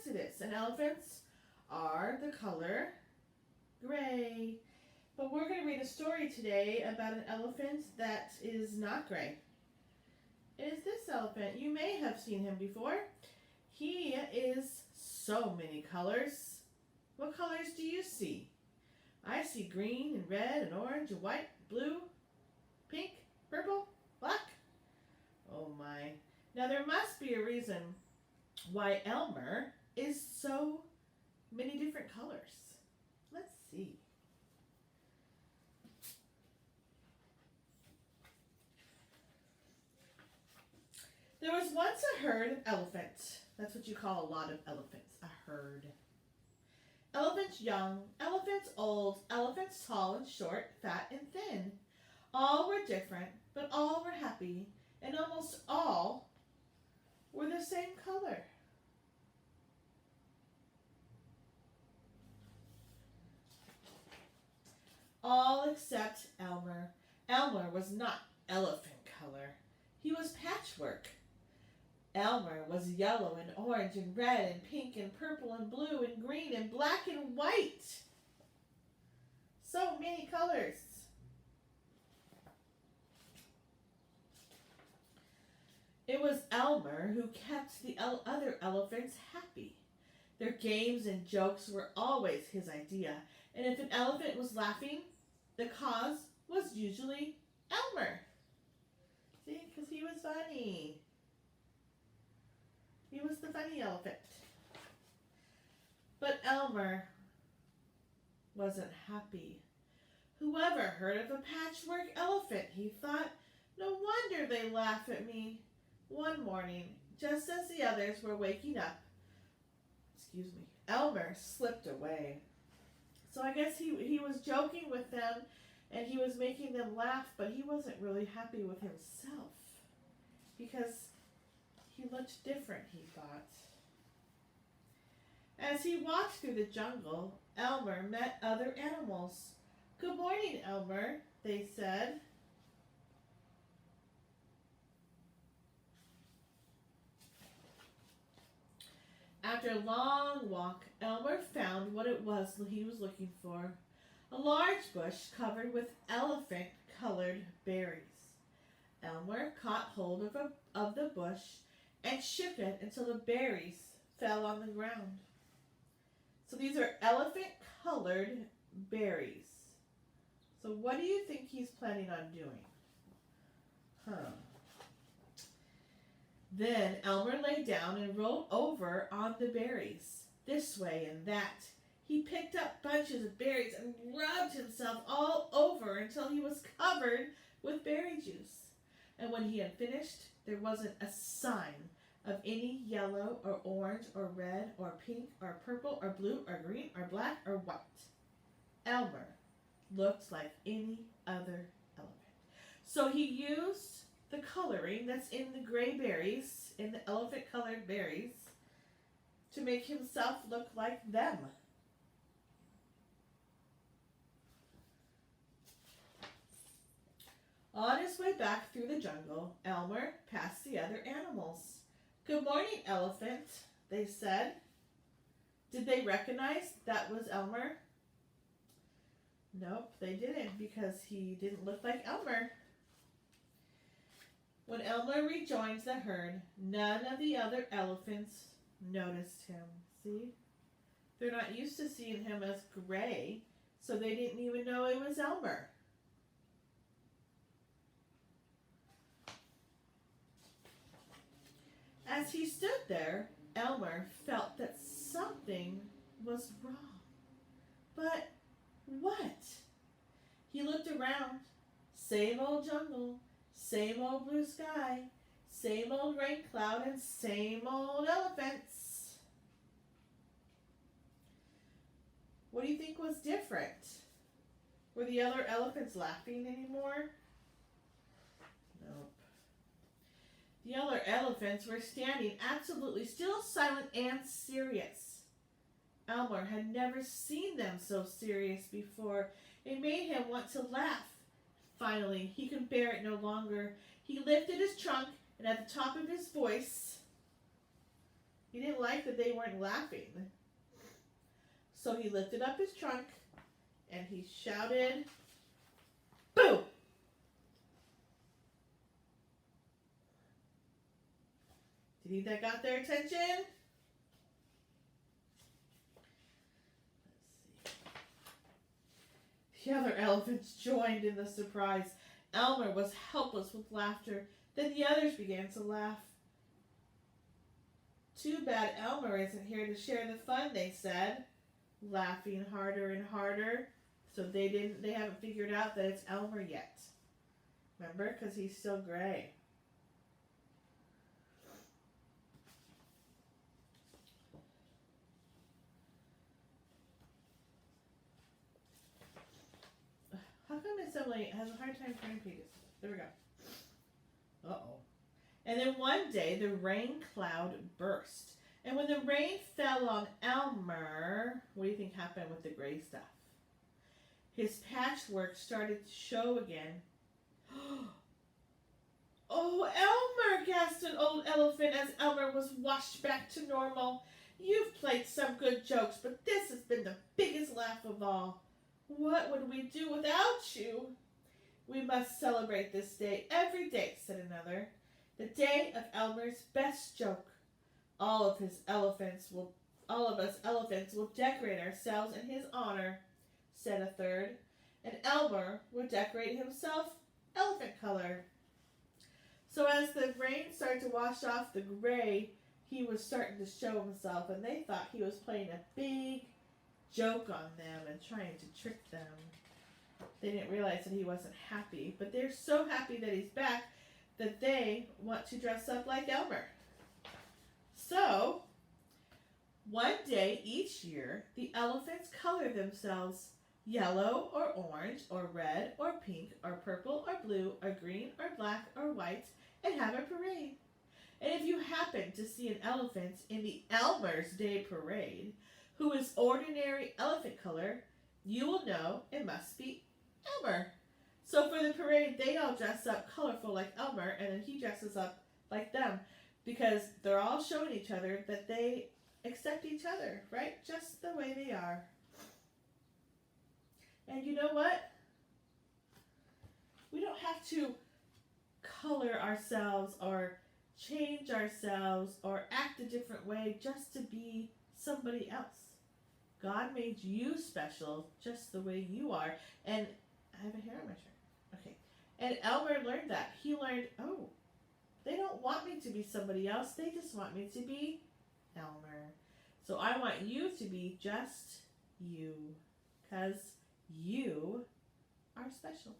it is. And elephants are the color gray. But we're going to read a story today about an elephant that is not gray. It is this elephant. You may have seen him before. He is so many colors. What colors do you see? I see green and red and orange and white, blue, pink, purple, black. Oh my. Now there must be a reason why Elmer is so many different colors. Let's see. There was once a herd of elephants. That's what you call a lot of elephants, a herd. Elephants young, elephants old, elephants tall and short, fat and thin. All were different, but all were happy, and almost all were the same color. All except Elmer. Elmer was not elephant color. He was patchwork. Elmer was yellow and orange and red and pink and purple and blue and green and black and white. So many colors. It was Elmer who kept the other elephants happy. Their games and jokes were always his idea, and if an elephant was laughing, the cause was usually Elmer. See, because he was funny. He was the funny elephant. But Elmer wasn't happy. Whoever heard of a patchwork elephant, he thought, no wonder they laugh at me. One morning, just as the others were waking up, Elmer slipped away. So I guess he was joking with them and he was making them laugh, but he wasn't really happy with himself because he looked different, he thought. As he walked through the jungle, Elmer met other animals. "Good morning, Elmer," they said. After a long walk, Elmer found what it was he was looking for. A large bush covered with elephant-colored berries. Elmer caught hold of the bush and shook it until the berries fell on the ground. So these are elephant-colored berries. So what do you think he's planning on doing? Then Elmer lay down and rolled over on the berries, this way and that. He picked up bunches of berries and rubbed himself all over until he was covered with berry juice. And when he had finished, there wasn't a sign of any yellow or orange or red or pink or purple or blue or green or black or white. Elmer looked like any other elephant. So he used the coloring that's in the gray berries, in the elephant-colored berries, to make himself look like them. On his way back through the jungle, Elmer passed the other animals. "Good morning, elephant," they said. Did they recognize that was Elmer? Nope, they didn't, because he didn't look like Elmer. When Elmer rejoined the herd, none of the other elephants noticed him. See? They're not used to seeing him as gray, so they didn't even know it was Elmer. As he stood there, Elmer felt that something was wrong. But what? He looked around. Same old jungle, same old blue sky, same old rain cloud, and same old elephants. What do you think was different? Were the other elephants laughing anymore? Nope. The other elephants were standing absolutely still, silent, and serious. Elmer had never seen them so serious before. It made him want to laugh. Finally, he could bear it no longer. He lifted his trunk, and at the top of his voice, He didn't like that they weren't laughing. So he lifted up his trunk and he shouted, "Boo!" Do you think that got their attention? Let's see. The other elephants joined in the surprise. Elmer was helpless with laughter. Then the others began to laugh. Too bad Elmer isn't here to share the fun, they said, laughing harder and harder. So they haven't figured out that it's Elmer yet. Remember? Because he's still gray. How come Assembly has a hard time turning pages? There we go. Uh-oh. And then one day, the rain cloud burst. And when the rain fell on Elmer, what do you think happened with the gray stuff? His patchwork started to show again. "Oh, Elmer," gasped an old elephant as Elmer was washed back to normal. "You've played some good jokes, but this has been the biggest laugh of all. What would we do without you?" "We must celebrate this day every day," said another. "The day of Elmer's best joke. All of us elephants will decorate ourselves in his honor," said a third. And Elmer would decorate himself elephant color. So as the rain started to wash off the gray, he was starting to show himself, and they thought he was playing a big joke on them and trying to trick them. They didn't realize that he wasn't happy, but they're so happy that he's back that they want to dress up like Elmer. So, one day each year, the elephants color themselves yellow or orange or red or pink or purple or blue or green or black or white and have a parade. And if you happen to see an elephant in the Elmer's Day Parade who is ordinary elephant color, you will know it must be Elmer. So for the parade, they all dress up colorful like Elmer, and then he dresses up like them because they're all showing each other that they accept each other, right? Just the way they are. And you know what? We don't have to color ourselves or change ourselves or act a different way just to be somebody else. God made you special just the way you are. And I have a hair on my shirt. Okay. And Elmer learned that. He learned, oh, they don't want me to be somebody else. They just want me to be Elmer. So I want you to be just you. Because you are special.